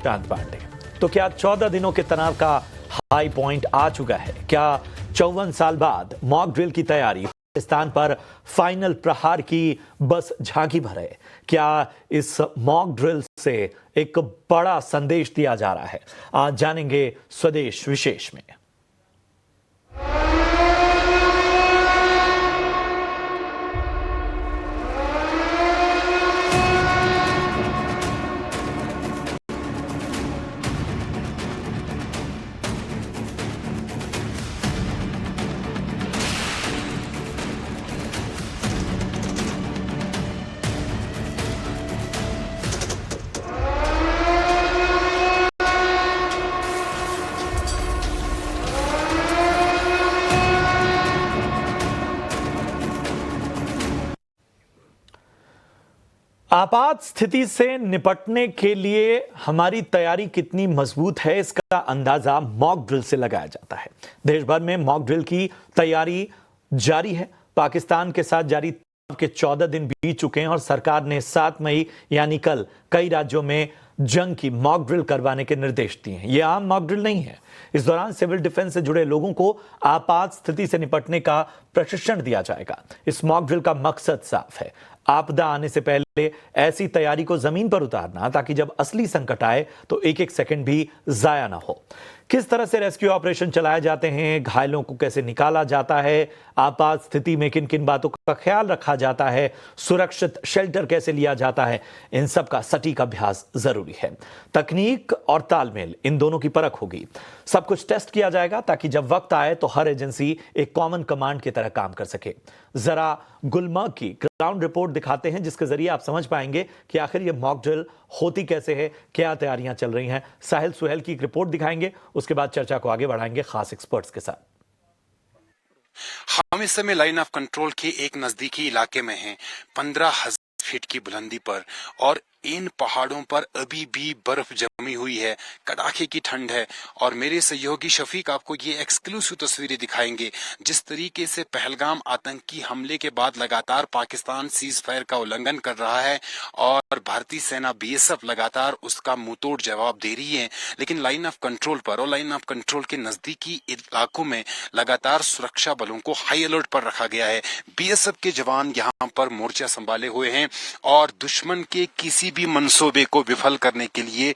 प्रशांत पांडे। तो क्या 14 दिनों के तनाव का हाई पॉइंट आ चुका है? क्या 54 साल बाद मॉक ड्रिल की तैयारी पाकिस्तान पर फाइनल प्रहार की बस झांकी भर है? क्या इस मॉक ड्रिल से एक बड़ा संदेश दिया जा रहा है? आज जानेंगे स्वदेश विशेष में। आपात स्थिति से निपटने के लिए हमारी तैयारी कितनी मजबूत है, इसका अंदाजा मॉक ड्रिल से लगाया जाता है। देश भर में मॉक ड्रिल की तैयारी जारी है। पाकिस्तान के साथ जारी के 14 दिन बीत चुके हैं और सरकार ने 7 मई यानी कल कई राज्यों में जंग की मॉक ड्रिल करवाने के निर्देश दिए हैं। यह आम मॉक ड्रिल नहीं है। इस दौरान सिविल डिफेंस से जुड़े लोगों को आपात स्थिति से निपटने का प्रशिक्षण दिया जाएगा। इस मॉक ड्रिल का मकसद साफ है, आपदा आने से पहले ऐसी तैयारी को जमीन पर उतारना ताकि जब असली संकट आए तो एक एक सेकंड भी जाया ना हो। किस तरह से रेस्क्यू ऑपरेशन चलाए जाते हैं, घायलों को कैसे निकाला जाता है, आपात स्थिति में किन किन बातों का ख्याल रखा जाता है, सुरक्षित शेल्टर कैसे लिया जाता है, इन सब का सटीक अभ्यास जरूरी है। तकनीक और तालमेल, इन दोनों की परख होगी। सब कुछ टेस्ट किया जाएगा ताकि जब वक्त आए तो हर एजेंसी एक कॉमन कमांड की तरह काम कर सके। जरा गुलमर्ग की ग्राउंड रिपोर्ट दिखाते हैं जिसके जरिए आप समझ पाएंगे कि आखिर ये मॉक ड्रिल होती कैसे है, क्या तैयारियां चल रही हैं। साहिल सुहेल की एक रिपोर्ट दिखाएंगे, उसके बाद चर्चा को आगे बढ़ाएंगे खास एक्सपर्ट्स के साथ। हम इस समय लाइन ऑफ कंट्रोल के एक नजदीकी इलाके में हैं, 15,000 फीट की बुलंदी पर, और इन पहाड़ों पर अभी भी बर्फ जमी हुई है, कड़ाके की ठंड है। और मेरे सहयोगी शफीक आपको ये एक्सक्लूसिव तस्वीरें दिखाएंगे जिस तरीके से पहलगाम आतंकी हमले के बाद लगातार पाकिस्तान सीज फायर का उल्लंघन कर रहा है और भारतीय सेना बीएसएफ लगातार उसका मुंहतोड़ जवाब दे रही है। लेकिन लाइन ऑफ कंट्रोल पर और लाइन ऑफ कंट्रोल के नजदीकी इलाकों में लगातार सुरक्षा बलों को हाई अलर्ट पर रखा गया है। बीएसएफ के जवान यहाँ पर मोर्चा संभाले हुए हैं और दुश्मन के किसी भी मंसूबे को विफल करने के लिए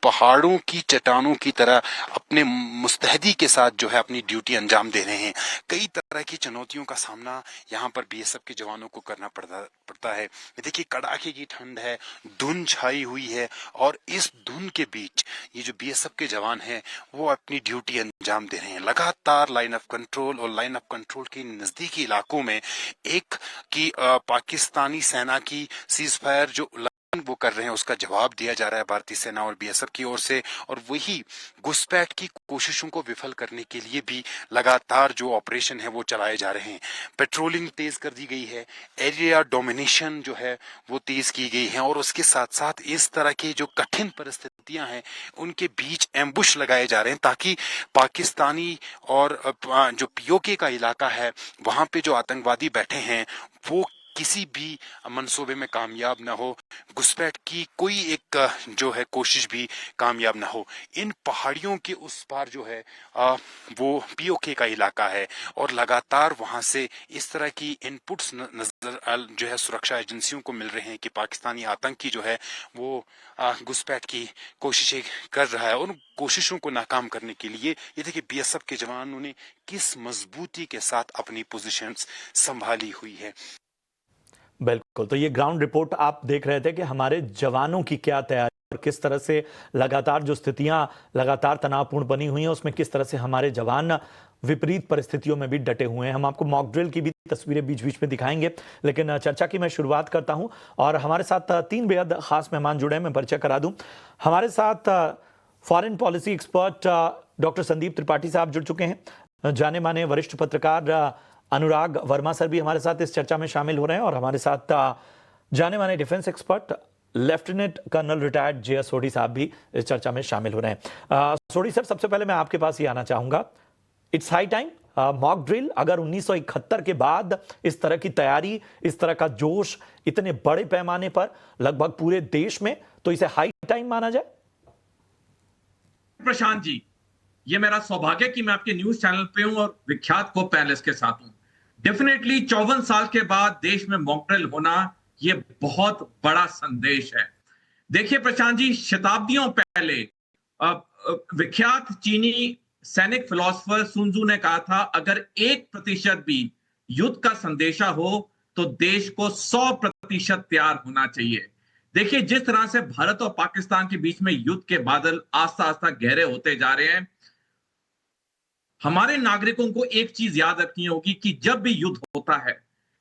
पहाड़ों की चट्टानों की तरह अपने मुस्तैदी के साथ जो है अपनी ड्यूटी अंजाम दे रहे हैं। कई तरह की चुनौतियों का सामना यहाँ पर बीएसएफ के जवानों को करना पड़ता है। देखिए, कड़ाके की ठंड है, धुंध छाई हुई है और इस धुंध के बीच ये जो बीएसएफ के जवान हैं वो अपनी ड्यूटी अंजाम दे रहे हैं। लगातार लाइन ऑफ कंट्रोल और लाइन ऑफ कंट्रोल के नजदीकी इलाकों में एक की पाकिस्तानी सेना की सीज फायर जो वो कर रहे हैं उसका जवाब दिया जा रहा है भारतीय सेना और बीएसएफ की ओर से। और वही घुसपैठ की कोशिशों को विफल करने के लिए भी लगातार जो ऑपरेशन है वो चलाए जा रहे हैं। पेट्रोलिंग तेज कर दी गई है, एरिया डोमिनेशन जो है वो तेज की गई है और उसके साथ साथ इस तरह की जो कठिन परिस्थितियां हैं उनके बीच एम्बुश लगाए जा रहे हैं ताकि पाकिस्तानी और जो पीओके का इलाका है वहां पे जो आतंकवादी बैठे हैं वो किसी भी मंसूबे में कामयाब ना हो, घुसपैठ की कोई एक जो है कोशिश भी कामयाब ना हो। इन पहाड़ियों के उस पार जो है वो पीओके का इलाका है और लगातार वहां से इस तरह की इनपुट्स नजर जो है सुरक्षा एजेंसियों को मिल रहे हैं कि पाकिस्तानी आतंकी जो है वो घुसपैठ की कोशिशें कर रहा है। और कोशिशों को नाकाम करने के लिए ये देखिए बीएसएफ के जवानों ने किस मजबूती के साथ अपनी पोजीशंस संभाली हुई है। बिल्कुल, तो ये ग्राउंड रिपोर्ट आप देख रहे थे कि हमारे जवानों की क्या तैयारी और किस तरह से लगातार जो स्थितियां लगातार तनावपूर्ण बनी हुई हैं उसमें किस तरह से हमारे जवान विपरीत परिस्थितियों में भी डटे हुए हैं। हम आपको मॉक ड्रिल की भी तस्वीरें बीच बीच में दिखाएंगे, लेकिन चर्चा की मैं शुरुआत करता हूं और हमारे साथ 3 बेहद खास मेहमान जुड़े हैं। मैं परिचय करा दूं। हमारे साथ foreign policy expert doctor Sandeep Tripathi साहब जुड़ चुके हैं। जाने माने वरिष्ठ पत्रकार अनुराग वर्मा सर भी हमारे साथ इस चर्चा में शामिल हो रहे हैं और हमारे साथ जाने माने defence expert lieutenant colonel retired J S. Sodhi साहब भी इस चर्चा में शामिल हो रहे हैं। सोढी सर, सबसे पहले मैं आपके पास ही आना चाहूंगा। It's high time mock drill. अगर 1971 के बाद इस तरह की तैयारी, इस तरह का जोश इतने बड़े पैमाने पर लगभग पूरे देश में, तो इसे हाई टाइम माना जाए। प्रशांत जी, ये मेरा सौभाग्य कि मैं आपके न्यूज चैनल पे हूं और विख्यात को पैनलिस्ट के साथ हूं। डेफिनेटली 54 साल के बाद देश में मॉक ड्रिल होना ये बहुत बड़ा संदेश है। देखिए प्रशांत जी, शताब्दियों पहले विख्यात चीनी सैनिक फिलोसोफर सुनजू ने कहा था, अगर 1% भी युद्ध का संदेशा हो तो देश को 100% तैयार होना चाहिए। देखिए जिस तरह से भारत और पाकिस्तान के बीच में युद्ध के बादल आस्ता आस्ता गहरे होते जा रहे हैं, हमारे नागरिकों को एक चीज याद रखनी होगी कि जब भी युद्ध होता है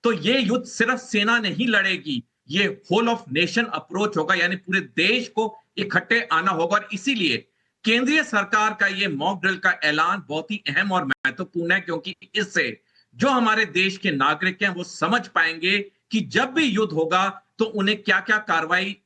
तो ये युद्ध सिर्फ सेना नहीं लड़ेगी, ये होल ऑफ नेशन अप्रोच होगा, यानी पूरे देश को इकट्ठे आना होगा। और इसीलिए केंद्रीय सरकार का ये मॉक ड्रिल का ऐलान बहुत ही अहम और महत्वपूर्ण है, क्योंकि इससे जो हमारे देश के नागरिक हैं वो समझ पाएंगे कि जब भी युद्ध होगा तो उन्हें क्या क्या कार्रवाई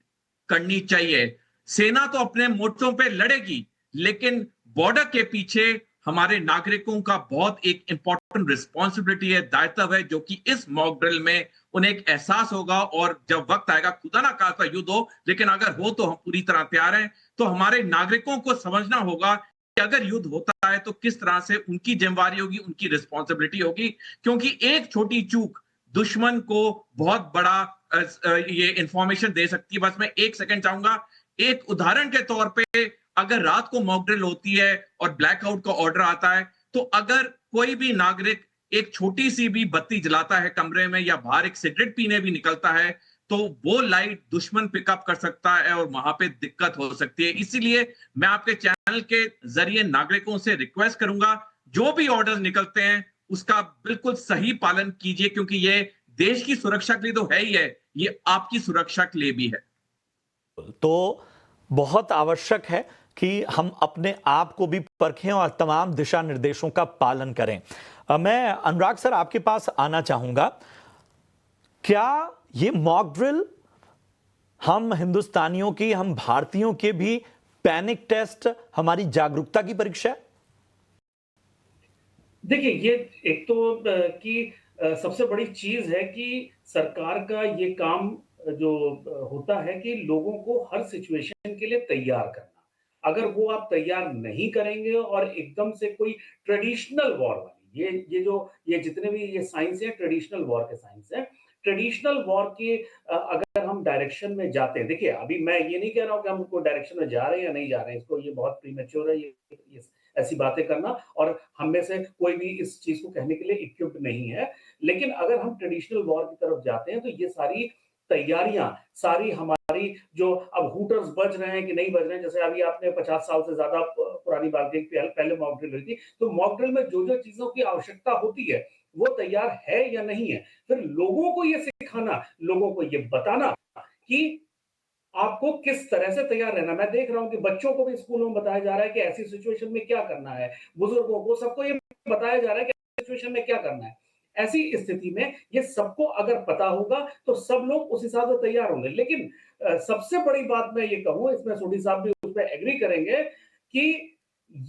करनी चाहिए। सेना तो अपने मोर्चों पे लड़ेगी, लेकिन बॉर्डर के पीछे हमारे नागरिकों का बहुत एक इंपॉर्टेंट रिस्पॉन्सिबिलिटी है, दायित्व है, जो कि इस मॉक ड्रिल में उन्हें एक एहसास होगा। और जब वक्त आएगा, खुदा ना खास्ता युद्ध हो, लेकिन अगर हो तो हम पूरी तरह तैयार हैं। तो हमारे नागरिकों को समझना होगा कि अगर युद्ध होता है तो किस तरह से उनकी जिम्मेवारी होगी, उनकी रिस्पॉन्सिबिलिटी होगी, क्योंकि एक छोटी चूक दुश्मन को बहुत बड़ा ये इंफॉर्मेशन दे सकती है। बस मैं एक सेकंड चाहूंगा, एक उदाहरण के तौर पे अगर रात को मॉक ड्रिल होती है और ब्लैकआउट का ऑर्डर आता है, तो अगर कोई भी नागरिक एक छोटी सी भी बत्ती जलाता है कमरे में या बाहर एक सिगरेट पीने भी निकलता है, तो वो लाइट दुश्मन पिकअप कर सकता है और वहां पे दिक्कत हो सकती है। इसीलिए मैं आपके चैनल के जरिए नागरिकों से रिक्वेस्ट करूंगा, जो भी ऑर्डर निकलते हैं उसका बिल्कुल सही पालन कीजिए, क्योंकि ये देश की सुरक्षा के लिए तो है ही है, ये आपकी सुरक्षा के लिए भी है। तो बहुत आवश्यक है कि हम अपने आप को भी परखें और तमाम दिशा निर्देशों का पालन करें। मैं अनुराग सर आपके पास आना चाहूंगा। क्या ये मॉक ड्रिल हम हिंदुस्तानियों की, हम भारतीयों के भी पैनिक टेस्ट, हमारी जागरूकता की परीक्षा है? देखिए, ये एक तो कि सबसे बड़ी चीज है कि सरकार का ये काम जो होता है कि लोगों को हर सिचुएशन के लिए तैयार करना। अगर वो आप तैयार नहीं करेंगे और एकदम से कोई ट्रेडिशनल वॉर वाली, ये जितने भी ये साइंस है, ट्रेडिशनल वॉर के साइंस है। ट्रेडिशनल वॉर के अगर हम डायरेक्शन में जाते हैं, देखिए अभी मैं ये नहीं कह रहा हूँ कि हम उनको डायरेक्शन में जा रहे हैं या नहीं जा रहे हैं, इसको ये बहुत प्रीमेच्योर है ये ऐसी बातें करना, और हम में से कोई भी इस चीज को कहने के लिए इक्विप्ड नहीं है। लेकिन अगर हम ट्रेडिशनल वॉर की तरफ जाते हैं तो ये सारी तैयारियां, सारी हमारी जो अब हुटर्स बज रहे हैं कि नहीं बज रहे हैं, जैसे अभी आपने 50 साल से ज्यादा पुरानी बात कही, पहले मॉक ड्रिल हुई थी, तो मॉक ड्रिल में जो जो चीजों की आवश्यकता होती है वो तैयार है या नहीं है, फिर लोगों को ये सिखाना, लोगों को ये बताना कि आपको किस तरह से तैयार रहना। मैं देख रहा हूं कि बच्चों को भी स्कूलों में बताया जा रहा है कि ऐसी सिचुएशन में क्या करना है, बुजुर्गों को, सबको ये बताया जा रहा है कि ऐसी सिचुएशन में क्या करना है। ऐसी स्थिति में ये सबको अगर पता होगा तो सब लोग उस हिसाब से तैयार होंगे। लेकिन सबसे बड़ी बात मैं ये कहूं, इसमें सोढी साहब भी उस पर एग्री करेंगे, कि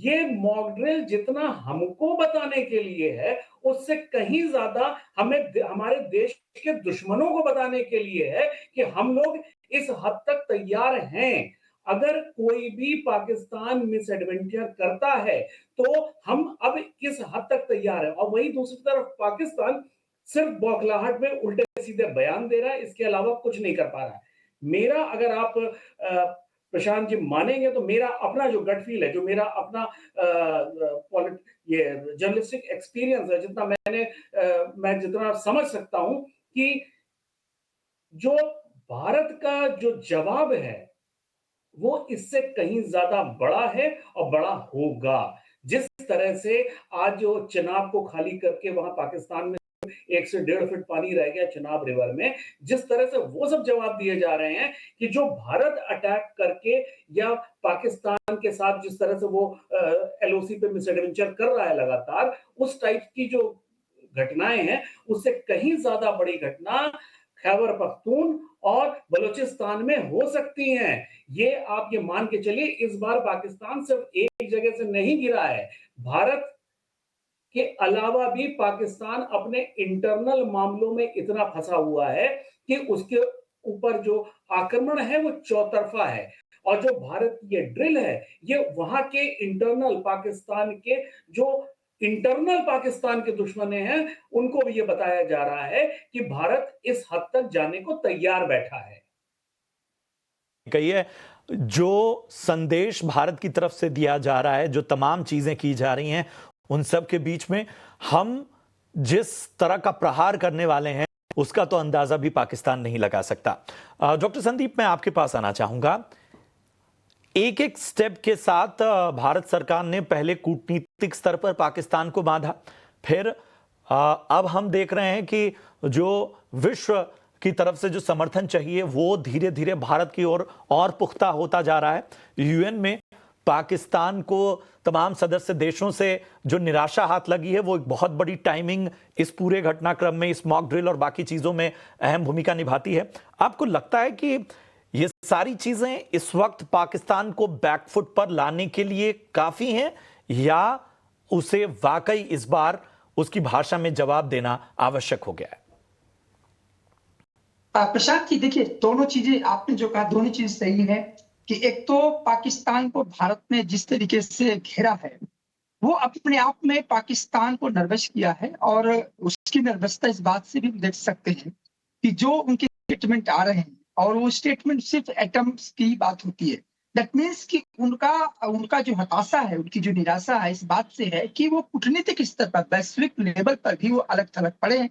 ये मॉक ड्रिल जितना हमको बताने के लिए है, उससे कहीं ज्यादा हमें हमारे देश के दुश्मनों को बताने के लिए है कि हम लोग इस हद तक तैयार हैं। अगर कोई भी पाकिस्तान मिस एडवेंचर करता है तो हम अब किस हद तक तैयार हैं। और वही दूसरी तरफ पाकिस्तान सिर्फ बौखलाहट में उल्टे सीधे बयान दे रहा है, इसके अलावा कुछ नहीं कर पा रहा है। मेरा, अगर आप प्रशांत जी मानेंगे, तो मेरा अपना जो गट फील है, जो मेरा अपना ये जर्नलिस्टिक एक्सपीरियंस है, जितना मैं जितना समझ सकता हूं कि जो भारत का जो जवाब है वो इससे कहीं ज्यादा बड़ा है और बड़ा होगा। जिस तरह से आज जो चिनाब को खाली करके वहां पाकिस्तान में 1 से 1.5 फीट पानी रह गया चिनाब रिवर में, जिस तरह से वो सब जवाब दिए जा रहे हैं कि जो भारत अटैक करके या पाकिस्तान के साथ जिस तरह से वो एलओसी पे मिस एडवेंचर कर रहा है लगातार, उस टाइप की जो घटनाएं हैं, उससे कहीं ज्यादा बड़ी घटना खैबर पख्तून और बलूचिस्तान में हो सकती हैं। ये आप ये मान के चलिए, इस बार पाकिस्तान सिर्फ एक जगह से नहीं गिरा है। भारत के अलावा भी पाकिस्तान अपने इंटरनल मामलों में इतना फंसा हुआ है कि उसके ऊपर जो आक्रमण है वो चौतरफा है। और जो भारत की ये ड्रिल है, ये वहां के इंटरनल पाकिस्तान के जो इंटरनल पाकिस्तान के दुश्मन हैं, उनको भी ये बताया जा रहा है कि भारत इस हद तक जाने को तैयार बैठा है। कहिए, जो संदेश भारत की तरफ से दिया जा रहा है, जो तमाम चीजें की जा रही हैं, उन सब के बीच में हम जिस तरह का प्रहार करने वाले हैं, उसका तो अंदाजा भी पाकिस्तान नहीं लगा सकता। डॉक्टर संदीप, मैं आपके पास आना चाहूंगा। एक एक स्टेप के साथ भारत सरकार ने पहले कूटनीतिक स्तर पर पाकिस्तान को बांधा, फिर अब हम देख रहे हैं कि जो विश्व की तरफ से जो समर्थन चाहिए वो धीरे धीरे भारत की ओर और पुख्ता होता जा रहा है। यूएन में पाकिस्तान को तमाम सदस्य देशों से जो निराशा हाथ लगी है, वो एक बहुत बड़ी टाइमिंग इस पूरे घटनाक्रम में, इस मॉक ड्रिल और बाकी चीजों में अहम भूमिका निभाती है। आपको लगता है कि ये सारी चीजें इस वक्त पाकिस्तान को बैकफुट पर लाने के लिए काफी हैं, या उसे वाकई इस बार उसकी भाषा में जवाब देना आवश्यक हो गया है? प्रशांत जी, देखिए, दोनों चीजें आपने जो कहा, दोनों चीज सही है कि एक तो पाकिस्तान को भारत ने जिस तरीके से घेरा है, वो अपने आप में पाकिस्तान को नर्वस किया है। और उसकी नर्वसता इस बात से भी देख सकते हैं कि जो उनके स्टेटमेंट आ रहे हैं, और वो स्टेटमेंट सिर्फ एटम्स की बात होती है। दैट मीन्स कि उनका जो हताशा है, उनकी जो निराशा है, इस बात से है कि वो कूटनीतिक स्तर पर, वैश्विक लेवल पर भी वो अलग थलग पड़े हैं।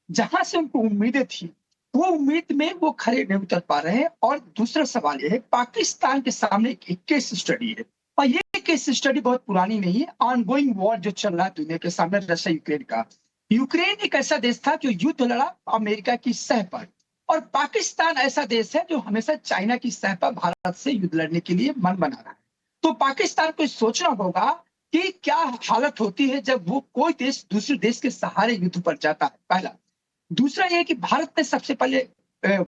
जहां से उनको उम्मीदें थी, वो उम्मीद में वो खड़े नहीं उतर पा रहे हैं। और दूसरा सवाल यह है, पाकिस्तान के सामने एक केस स्टडी है, और ये केस स्टडी बहुत पुरानी नहीं है। ऑनगोइंग वॉर जो चल रहा है दुनिया के सामने, रशिया यूक्रेन का। यूक्रेन एक ऐसा देश था जो युद्ध लड़ा अमेरिका की सह पर, और पाकिस्तान ऐसा देश है जो हमेशा चाइना की सह पर भारत से युद्ध लड़ने के लिए मन बना रहा है। तो पाकिस्तान को सोचना होगा कि क्या हालत होती है जब वो कोई देश दूसरे देश के सहारे युद्ध पर जाता है, पहला। दूसरा यह कि भारत ने सबसे पहले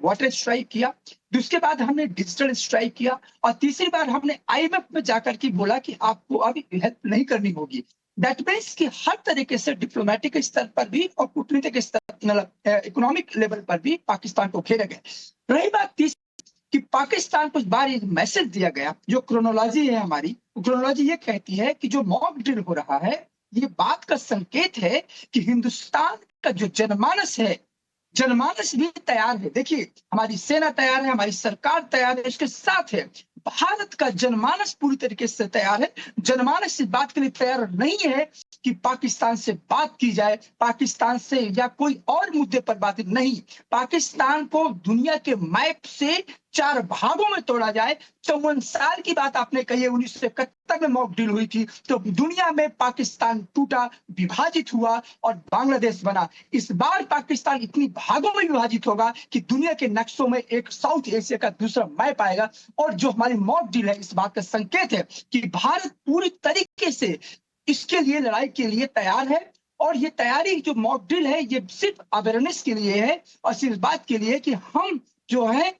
वाटर स्ट्राइक किया, उसके बाद हमने डिजिटल स्ट्राइक किया, और तीसरी बार हमने आईएमएफ में जाकर के बोला कि आपको अभी हेल्प नहीं करनी होगी। दैट मीन्स कि हर तरीके से डिप्लोमेटिक स्तर पर भी और कूटनीतिक स्तर, मतलब इकोनॉमिक लेवल पर भी पाकिस्तान को घेरा गया। रही बात तीसरी कि पाकिस्तान को इस बार एक मैसेज दिया गया, जो क्रोनोलॉजी है हमारी, क्रोनोलॉजी ये कहती है कि जो मॉक ड्रिल हो रहा है, ये बात का संकेत है कि हिंदुस्तान का जो जनमानस है, जनमानस भी तैयार है। देखिए, हमारी सेना तैयार है, हमारी सरकार तैयार है, इसके साथ है भारत का जनमानस पूरी तरीके से तैयार है। जनमानस इस बात के लिए तैयार नहीं है कि पाकिस्तान से बात की जाए, पाकिस्तान से या कोई और मुद्दे पर बात नहीं। पाकिस्तान को दुनिया के मैप से 4 भागों में तोड़ा जाए। 54 साल की बात आपने कही है, 1971 में मॉक ड्रिल हुई थी, तो दुनिया में पाकिस्तान टूटा, विभाजित हुआ और बांग्लादेश बना। इस बार पाकिस्तान इतनी भागों में विभाजित होगा कि दुनिया के नक्शों में एक साउथ एशिया का दूसरा मैप आएगा। और जो हमारी मॉक ड्रिल है, इस बात का संकेत है कि भारत पूरी तरीके से इसके लिए, लड़ाई के लिए तैयार है। और ये तैयारी जो मॉक ड्रिल है, ये सिर्फ अवेयरनेस के लिए है, और सिर्फ बात के लिए कि हम जो है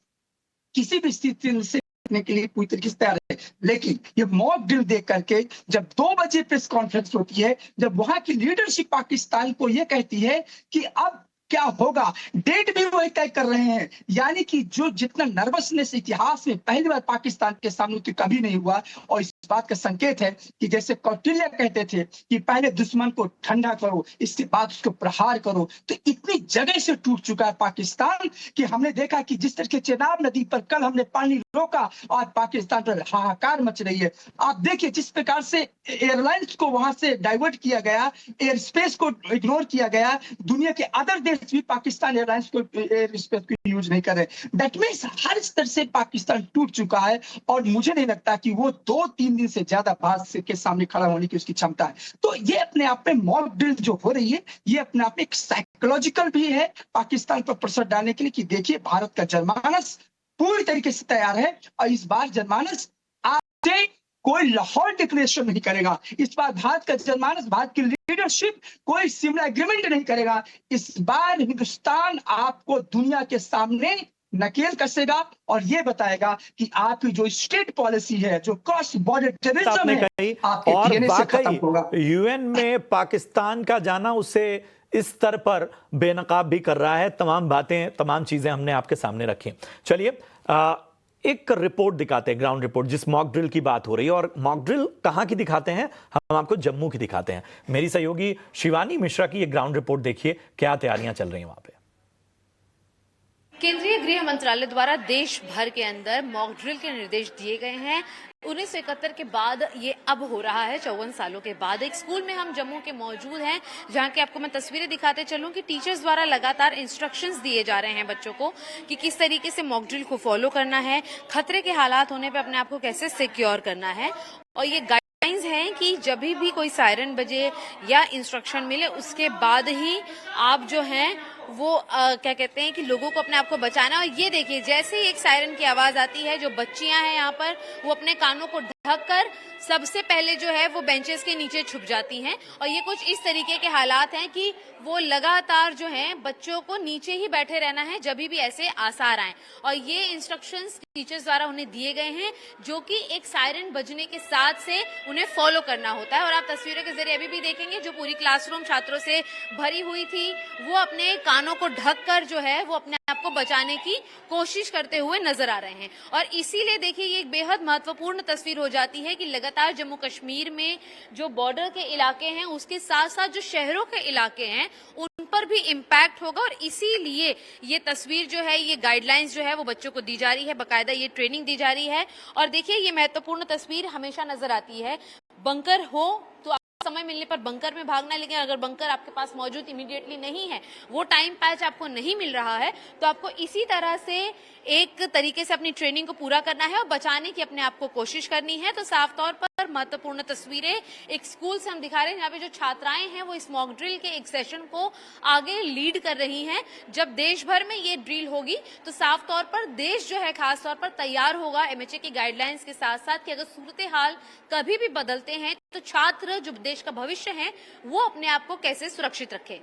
किसी भी स्थिति से निपटने के लिए पूरी तरीके से तैयार है। लेकिन ये मॉक ड्रिल देख करके जब 2 बजे प्रेस कॉन्फ्रेंस होती है, जब वहां की लीडरशिप पाकिस्तान को ये कहती है कि अब क्या होगा, डेट भी वही तय कर रहे हैं। यानी कि जो जितना नर्वसनेस इतिहास में पहली बार पाकिस्तान के सामने तो कभी नहीं हुआ। और इस बात का संकेत है कि जैसे कौटिल्य कहते थे कि पहले दुश्मन को ठंडा करो, इसके बाद उसको प्रहार करो, तो इतनी जगह से टूट चुका है पाकिस्तान कि हमने देखा कि जिस तरह के चेनाब नदी पर कल हमने पानी रोका, और पाकिस्तान पर हाहाकार मच रही है। आप देखिए जिस प्रकार से एयरलाइंस को वहां से डाइवर्ट किया गया, एयर स्पेस को इग्नोर किया गया। दुनिया के अदर देश भी पाकिस्तान एयरलाइंस को, एयर स्पेस को यूज नहीं कर रहे। दैट मीन्स हर स्तर से पाकिस्तान टूट चुका है, और मुझे नहीं लगता कि वो 2-3 दिन से ज्यादा भारत के सामने खड़ा होने की उसकी क्षमता है। तो ये अपने आप में मॉक ड्रिल जो हो रही है, ये अपने आप में एक साइकोलॉजिकल भी है पाकिस्तान पर प्रेशर डालने के लिए कि देखिए भारत का जनमानस पूरी तरीके से तैयार है, और इस बार जनमानस आपसे कोई लाहौर डिक्लेरेशन नहीं करेगा। इस बार भारत का जनमानस, भारत की लीडरशिप कोई सिमला एग्रीमेंट नहीं करेगा। इस बार हिंदुस्तान आपको दुनिया के सामने नकेल कसेगा और ये बताएगा कि आपकी जो स्टेट पॉलिसी है, जो क्रॉस बॉर्डर टेररिज्म है, आपके और DNA से खत्म होगा। वाकई यूएन में पाकिस्तान का जाना उसे इस स्तर पर बेनकाब भी कर रहा है। तमाम बातें, तमाम चीजें हमने आपके सामने रखी। चलिए, एक रिपोर्ट दिखाते हैं, ग्राउंड रिपोर्ट, जिस मॉक ड्रिल की बात हो रही है, और मॉक ड्रिल कहां की दिखाते हैं, हम आपको जम्मू की दिखाते हैं। मेरी सहयोगी शिवानी मिश्रा की एक ग्राउंड रिपोर्ट देखिए, क्या तैयारियां चल रही हैं वहां पे। केंद्रीय गृह मंत्रालय द्वारा देश भर के अंदर मॉक ड्रिल के निर्देश दिए गए हैं। 1971 के बाद ये अब हो रहा है, 54 सालों के बाद। एक स्कूल में हम जम्मू के मौजूद हैं, जहां की आपको मैं तस्वीरें दिखाते चलूं कि टीचर्स द्वारा लगातार इंस्ट्रक्शंस दिए जा रहे हैं बच्चों को कि किस तरीके से मॉक ड्रिल को फॉलो करना है, खतरे के हालात होने पर अपने आप को कैसे सिक्योर करना है। और ये गाइडलाइंस हैं कि जब भी कोई सायरन बजे या इंस्ट्रक्शन मिले, उसके बाद ही आप जो हैं वो क्या कहते हैं कि लोगों को अपने आप को बचाना। और ये देखिए, जैसे ही एक सायरन की आवाज आती है, जो बच्चियां हैं यहाँ पर, वो अपने कानों को ढककर सबसे पहले जो है वो बेंचेस के नीचे छुप जाती हैं। और ये कुछ इस तरीके के हालात हैं कि वो लगातार जो हैं बच्चों को नीचे ही बैठे रहना है जब भी ऐसे आसार आए। और ये इंस्ट्रक्शंस टीचर्स द्वारा उन्हें दिए गए हैं, जो कि एक सायरन बजने के साथ से उन्हें फॉलो करना होता है। और आप तस्वीरों के जरिए अभी भी देखेंगे, जो पूरी क्लासरूम छात्रों से भरी हुई थी, वो अपने कानों को ढककर जो है वो अपने आप को बचाने की कोशिश करते हुए नजर आ रहे हैं। और इसीलिए देखिए, ये एक बेहद महत्वपूर्ण तस्वीर हो जाती है कि लगातार जम्मू कश्मीर में जो बॉर्डर के इलाके हैं, उसके साथ साथ जो शहरों के इलाके हैं, उन पर भी इम्पैक्ट होगा। और इसीलिए ये तस्वीर जो है, ये गाइडलाइंस जो है वो बच्चों को दी जा रही है, बाकायदा ये ट्रेनिंग दी जा रही है। और देखिए, ये महत्वपूर्ण तस्वीर हमेशा नजर आती है, बंकर हो तो समय मिलने पर बंकर में भागना, लेकिन अगर बंकर आपके पास मौजूद इमीडिएटली नहीं है, वो टाइम पैच आपको नहीं मिल रहा है, तो आपको इसी तरह से एक तरीके से अपनी ट्रेनिंग को पूरा करना है और बचाने की अपने आप को कोशिश करनी है। तो साफ तौर पर महत्वपूर्ण तस्वीरें एक स्कूल से हम दिखा रहे हैं, यहाँ पे जो छात्राएं हैं वो इस मॉक ड्रिल के एक सेशन को आगे लीड कर रही हैं। जब देश भर में ये ड्रिल होगी तो साफ तौर पर देश जो है खास तौर पर तैयार होगा एमएचए की गाइडलाइंस के साथ साथ, कि अगर सूरत हाल कभी भी बदलते हैं तो छात्र जो देश का भविष्य है वो अपने आप को कैसे सुरक्षित रखें।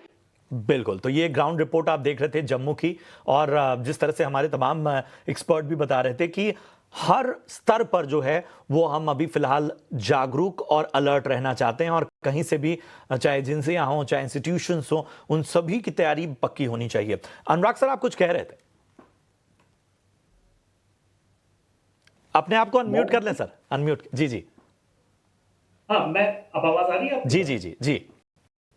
बिल्कुल, तो ये ग्राउंड रिपोर्ट आप देख रहे थे जम्मू की, और जिस तरह से हमारे तमाम एक्सपर्ट भी बता रहे थे कि हर स्तर पर जो है वो हम अभी फिलहाल जागरूक और अलर्ट रहना चाहते हैं, और कहीं से भी, चाहे एजेंसियां हों, चाहे इंस्टीट्यूशंस हों, उन सभी की तैयारी पक्की होनी चाहिए। अनुराग सर, आप कुछ कह रहे थे, अपने आप को अनम्यूट कर लें सर, अनम्यूट। जी जी हाँ, मैं अब आवाज आ रही है आपको? जी जी जी जी।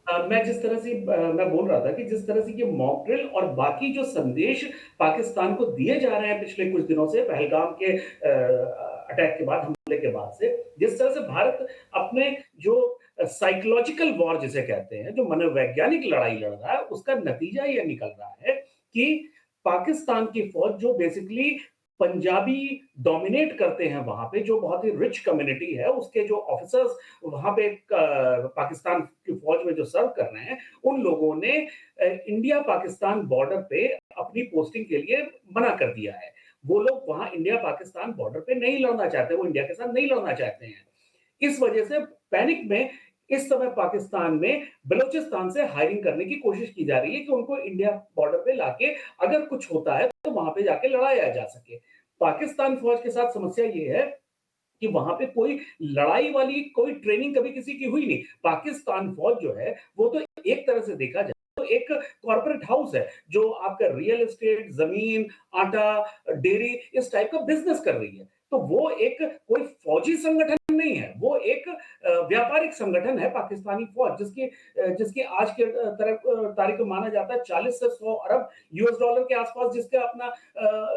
मैं जिस तरह से मैं बोल रहा था कि जिस तरह से ये मॉक ड्रिल और बाकी जो संदेश पाकिस्तान को दिए जा रहे हैं पिछले कुछ दिनों से, पहलगाम के अटैक के बाद, हमले के बाद से, जिस तरह से भारत अपने जो साइकोलॉजिकल वॉर जिसे कहते हैं, जो मनोवैज्ञानिक लड़ाई लड़ रहा है, उसका नतीजा ये निकल रहा है कि पाकिस्तान की फौज जो बेसिकली पंजाबी डोमिनेट करते हैं वहां पे, जो बहुत ही रिच कम्युनिटी है, उसके जो ऑफिसर्स वहां पे पाकिस्तान की फौज में जो सर्व कर रहे हैं, उन लोगों ने इंडिया पाकिस्तान बॉर्डर पे अपनी पोस्टिंग के लिए मना कर दिया है। वो लोग वहां इंडिया पाकिस्तान बॉर्डर पे नहीं लड़ना चाहते, वो इंडिया के साथ नहीं लड़ना चाहते हैं। इस वजह से पैनिक में इस समय पाकिस्तान में बलूचिस्तान से हायरिंग करने की कोशिश की जा रही है कि उनको इंडिया बॉर्डर पे लाके अगर कुछ होता है तो वहां पे जाके लड़ाया जा सके। पाकिस्तान फौज के साथ समस्या ये है कि वहां पे कोई लड़ाई वाली कोई ट्रेनिंग कभी किसी की हुई नहीं। पाकिस्तान फौज जो है वो तो एक तरह से देखा जाए तो एक कॉर्पोरेट हाउस है, जो आपका रियल एस्टेट, जमीन, आटा, डेयरी, इस टाइप का बिजनेस कर रही है। तो वो एक कोई फौजी संगठन नहीं है, वो एक व्यापारिक संगठन है पाकिस्तानी फौज, जिसकी आज के तारीख को माना जाता है 40 से 100 अरब यूएस डॉलर के आसपास जिसका अपना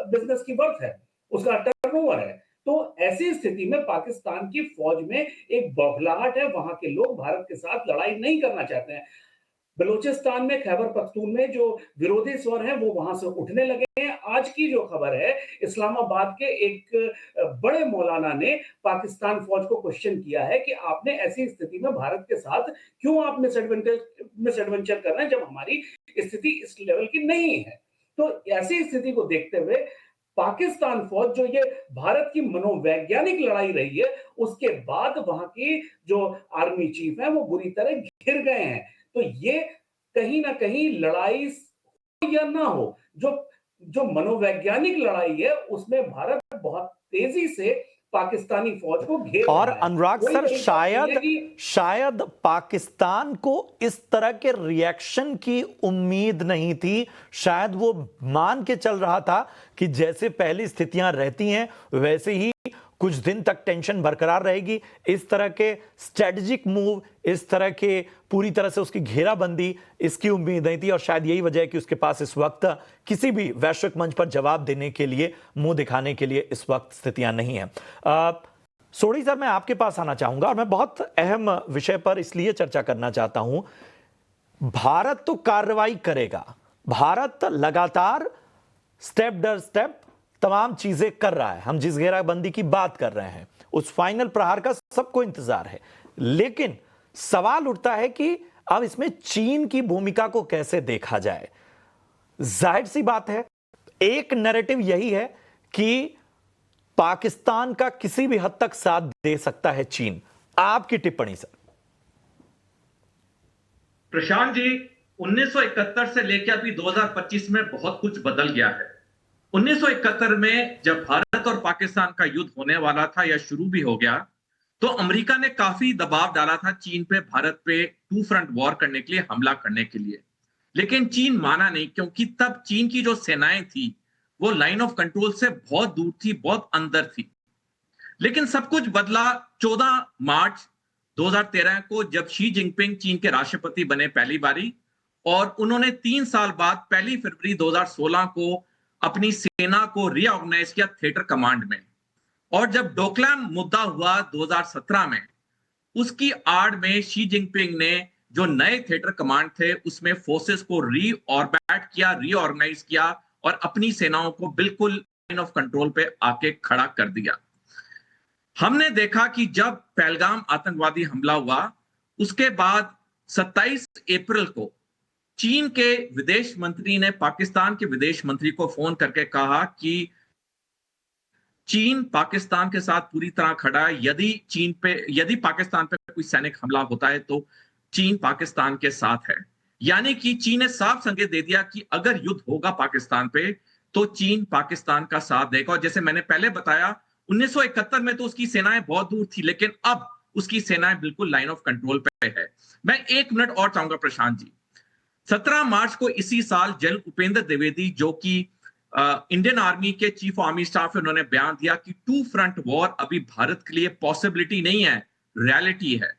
बिजनेस की वर्थ है, उसका टर्नओवर है। तो ऐसी स्थिति में पाकिस्तान की फौज में एक बौखलाहट है, वहां के लोग भारत के साथ लड़ाई नहीं करना चाहते हैं। बलूचिस्तान में, खैबर पख्तून जो विरोधी स्वर हैं वो वहां से उठने लगे हैं। आज की जो खबर है, इस्लामाबाद के एक बड़े मौलाना ने पाकिस्तान फौज को क्वेश्चन किया है कि आपने ऐसी स्थिति में भारत के साथ क्यों आप मिसएडवेंचर कर रहे हैं, जब हमारी स्थिति इस लेवल की नहीं है। तो ऐसी स्थिति को देखते हुए पाकिस्तान फौज जो ये भारत की मनोवैज्ञानिक लड़ाई रही है, उसके बाद वहां की जो आर्मी चीफ है वो बुरी तरह घिर गए हैं। तो ये कहीं ना कहीं लड़ाई हो या ना हो, जो जो मनोवैज्ञानिक लड़ाई है उसमें भारत बहुत तेजी से पाकिस्तानी फौज को घेर और रहा है। अनुराग वही सर, मेरी बात शायद है कि शायद पाकिस्तान को इस तरह के रिएक्शन की उम्मीद नहीं थी। शायद वो मान के चल रहा था कि जैसे पहली स्थितियां रहती हैं वैसे ही कुछ दिन तक टेंशन बरकरार रहेगी। इस तरह के स्ट्रेटेजिक मूव, इस तरह के पूरी तरह से उसकी घेराबंदी, इसकी उम्मीद नहीं थी। और शायद यही वजह है कि उसके पास इस वक्त किसी भी वैश्विक मंच पर जवाब देने के लिए, मुंह दिखाने के लिए इस वक्त स्थितियां नहीं हैं। सोढ़ी सर, मैं आपके पास आना चाहूंगा और मैं बहुत अहम विषय पर इसलिए चर्चा करना चाहता हूं। भारत तो कार्रवाई करेगा, भारत लगातार स्टेप दर स्टेप तमाम चीजें कर रहा है। हम जिस घेराबंदी की बात कर रहे हैं उस फाइनल प्रहार का सबको इंतजार है, लेकिन सवाल उठता है कि अब इसमें चीन की भूमिका को कैसे देखा जाए। जाहिर सी बात है, एक नैरेटिव यही है कि पाकिस्तान का किसी भी हद तक साथ दे सकता है चीन। आपकी टिप्पणी सर। प्रशांत जी, 1971 से लेकर अभी 2025 में बहुत कुछ बदल गया है। 1971 में जब भारत और पाकिस्तान का युद्ध होने वाला था या शुरू भी हो गया, तो अमेरिका ने काफी दबाव डाला था चीन पे, भारत पे टू फ्रंट वॉर करने के लिए, हमला करने के लिए। लेकिन चीन माना नहीं, क्योंकि तब चीन की जो सेनाएं थी वो लाइन ऑफ कंट्रोल से बहुत दूर थी, बहुत अंदर थी। लेकिन सब कुछ बदला 14 मार्च 2013 को, जब शी जिनपिंग चीन के राष्ट्रपति बने पहली बारी, और उन्होंने 3 साल बाद 1 फरवरी 2016 को अपनी सेना को रीऑर्गेनाइज किया थिएटर कमांड में। और जब डोकलाम मुद्दा हुआ 2017 में, उसकी आड़ में शी जिनपिंग ने जो नए थिएटर कमांड थे उसमें फोर्सेस को रीऑर्बिट किया, रीऑर्गेनाइज किया और अपनी सेनाओं को बिल्कुल लाइन ऑफ कंट्रोल पे आके खड़ा कर दिया। हमने देखा कि जब पहलगाम आतंकवादी हमला हुआ, उसके बाद 27 अप्रैल को चीन के विदेश मंत्री ने पाकिस्तान के विदेश मंत्री को फोन करके कहा कि चीन पाकिस्तान के साथ पूरी तरह खड़ा है। यदि पाकिस्तान पे कोई सैनिक हमला होता है तो चीन पाकिस्तान के साथ है। यानी कि चीन ने साफ संकेत दे दिया कि अगर युद्ध होगा पाकिस्तान पे तो चीन पाकिस्तान का साथ देगा। और जैसे मैंने पहले बताया, 1971 में तो उसकी सेनाएं बहुत दूर थी, लेकिन अब उसकी सेनाएं बिल्कुल लाइन ऑफ कंट्रोल पे है। मैं 1 मिनट और चाहूंगा प्रशांत जी। 17 मार्च को इसी साल जनरल उपेंद्र द्विवेदी, जो कि इंडियन आर्मी के चीफ आर्मी स्टाफ है, उन्होंने बयान दिया कि टू फ्रंट वॉर अभी भारत के लिए पॉसिबिलिटी नहीं है, रियलिटी है।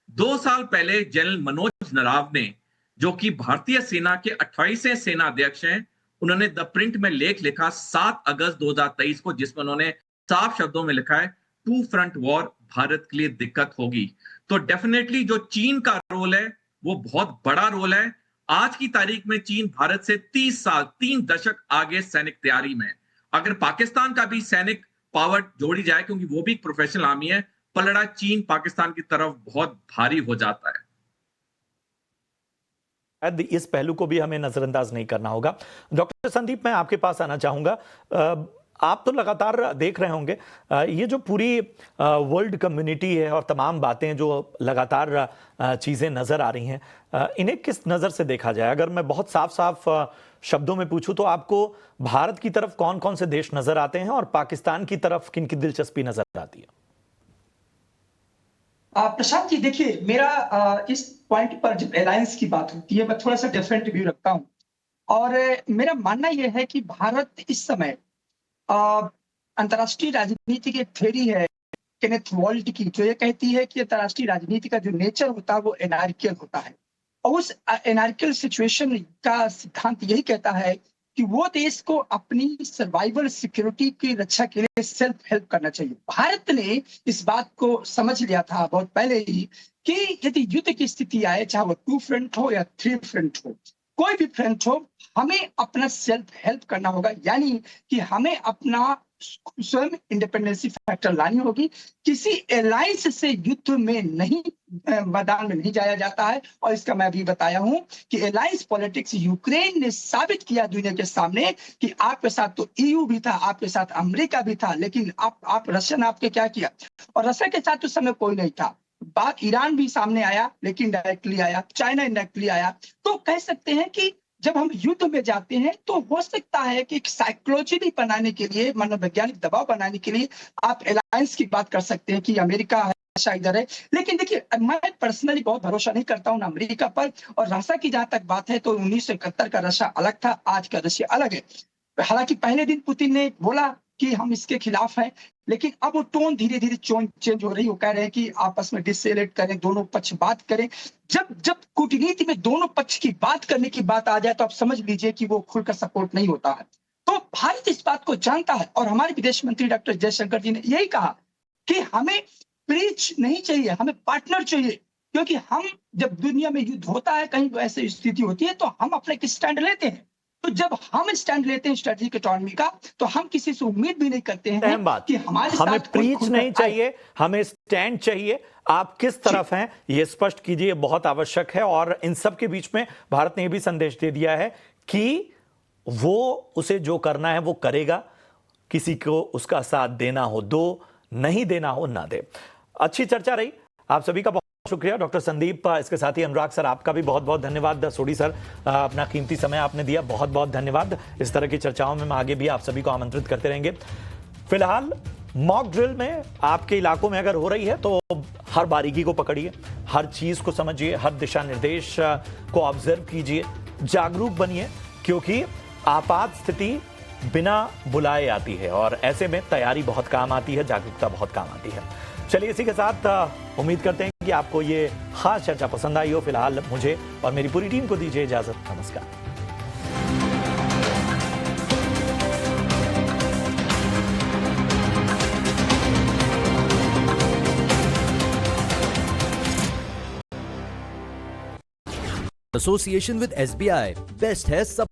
2 साल पहले जनरल मनोज नरावने, जो कि भारतीय सेना के 28वें सेना अध्यक्ष हैं, उन्होंने द प्रिंट में लेख लिखा 7 अगस्त 2023 को, जिसमें उन्होंने साफ शब्दों में लिखा है टू फ्रंट वॉर भारत के लिए दिक्कत होगी। तो डेफिनेटली जो चीन का रोल है वो बहुत बड़ा रोल है। आज की तारीख में चीन भारत से 30 साल, 3 दशक आगे सैनिक तैयारी में। अगर पाकिस्तान का भी सैनिक पावर जोड़ी जाए, क्योंकि वो भी एक प्रोफेशनल आर्मी है, पलड़ा चीन पाकिस्तान की तरफ बहुत भारी हो जाता है। इस पहलू को भी हमें नजरअंदाज नहीं करना होगा। डॉक्टर संदीप, मैं आपके पास आना चाहूंगा। आप तो लगातार देख रहे होंगे ये जो पूरी वर्ल्ड कम्युनिटी है और तमाम बातें जो लगातार चीज़ें नज़र आ रही हैं, इन्हें किस नज़र से देखा जाए? अगर मैं बहुत साफ साफ शब्दों में पूछूं तो आपको भारत की तरफ कौन कौन से देश नज़र आते हैं और पाकिस्तान की तरफ किन की दिलचस्पी नज़र आती है? प्रशांत जी, देखिए, मेरा इस पॉइंट पर जब अलायंस की बात होती है, मैं थोड़ा सा डिफरेंट व्यू रखता हूं। और मेरा मानना यह है कि भारत इस समय अंतर्राष्ट्रीय राजनीति की एक थ्योरी है केनेथ वॉल्ट की, जो ये कहती है कि अंतर्राष्ट्रीय राजनीति का जो नेचर होता है वो एनार्कियल होता है। और उस एनार्कियल सिचुएशन का सिद्धांत यही कहता है कि वो देश को अपनी सर्वाइवल सिक्योरिटी की रक्षा के लिए सेल्फ हेल्प करना चाहिए। भारत ने इस बात को समझ लिया था बहुत पहले ही कि यदि युद्ध की स्थिति आए, चाहे वो 2 फ्रंट हो या 3 फ्रंट हो, कोई भी फ्रंट हो, हमें अपना सेल्फ हेल्प करना होगा। यानी कि हमें अपना स्वयं इंडिपेंडेंसी फैक्टर लानी होगी। किसी अलायंस से युद्ध में नहीं, मैदान में नहीं जाया जाता है। और इसका मैं अभी बताया हूं कि अलायंस पॉलिटिक्स यूक्रेन ने साबित किया दुनिया के सामने कि आपके साथ तो ईयू भी था, आपके साथ अमेरिका भी था, लेकिन आप रशिया ने आपके क्या किया? और रशिया के साथ उस समय कोई नहीं था। बात ईरान भी सामने आया, लेकिन डायरेक्टली आया, चाइना इनडायरेक्टली आया। तो कह सकते हैं कि जब हम युद्ध में जाते हैं तो हो सकता है कि एक साइकोलॉजी बनाने के लिए, मनोवैज्ञानिक दबाव बनाने के लिए आप अलायंस की बात कर सकते हैं कि अमेरिका है, रशिया इधर है। लेकिन देखिए, मैं पर्सनली बहुत भरोसा नहीं करता हूं अमेरिका पर। और रशिया की जहां तक बात है तो 1971 का रशिया अलग था, आज का रशिया अलग है। हालांकि पहले दिन पुतिन ने बोला कि हम इसके खिलाफ हैं, लेकिन अब वो टोन धीरे धीरे चेंज हो रही। वो कह रहे हैं कि आपस में डिसएलेट करें, दोनों पक्ष बात करें। जब जब कूटनीति में दोनों पक्ष की बात करने की बात आ जाए तो आप समझ लीजिए कि वो खुलकर सपोर्ट नहीं होता है। तो भारत इस बात को जानता है और हमारे विदेश मंत्री डॉक्टर जयशंकर जी ने यही कहा कि हमें ब्रिज नहीं चाहिए, हमें पार्टनर चाहिए। क्योंकि हम, जब दुनिया में युद्ध होता है, कहीं ऐसी स्थिति होती है, तो हम अपने एक स्टैंड लेते हैं। तो जब हम स्टैंड लेते हैं स्ट्रेटेजिक ऑटोनॉमी का, तो हम किसी से उम्मीद भी नहीं करते हैं अहम बात, कि हमारे हमें साथ कोई प्रीच खुलकर नहीं आए। चाहिए, हमें स्टैंड चाहिए। आप किस तरफ हैं ये स्पष्ट कीजिए, बहुत आवश्यक है। और इन सब के बीच में भारत ने यह भी संदेश दे दिया है कि वो उसे जो करना है वो करेगा, किसी को उसका साथ देना हो दो, नहीं देना हो ना दे। अच्छी चर्चा रही, आप सभी का बहुत शुक्रिया। डॉक्टर संदीप, इसके साथ ही अनुराग सर, आपका भी बहुत बहुत धन्यवाद। सोडी सर, अपना कीमती समय आपने दिया, बहुत बहुत धन्यवाद। इस तरह की चर्चाओं में आगे भी आप सभी को आमंत्रित करते रहेंगे। फिलहाल मॉक ड्रिल में आपके इलाकों में अगर हो रही है तो हर बारीकी को पकड़िए, हर चीज को समझिए, हर दिशा निर्देश को ऑब्जर्व कीजिए, जागरूक बनिए, क्योंकि आपात स्थिति बिना बुलाए आती है और ऐसे में तैयारी बहुत काम आती है, जागरूकता बहुत काम आती है। चलिए, इसी के साथ उम्मीद करते हैं कि आपको ये खास चर्चा पसंद आई हो। फिलहाल मुझे और मेरी पूरी टीम को दीजिए इजाजत। नमस्कार। एसोसिएशन विद SBI, बेस्ट है सब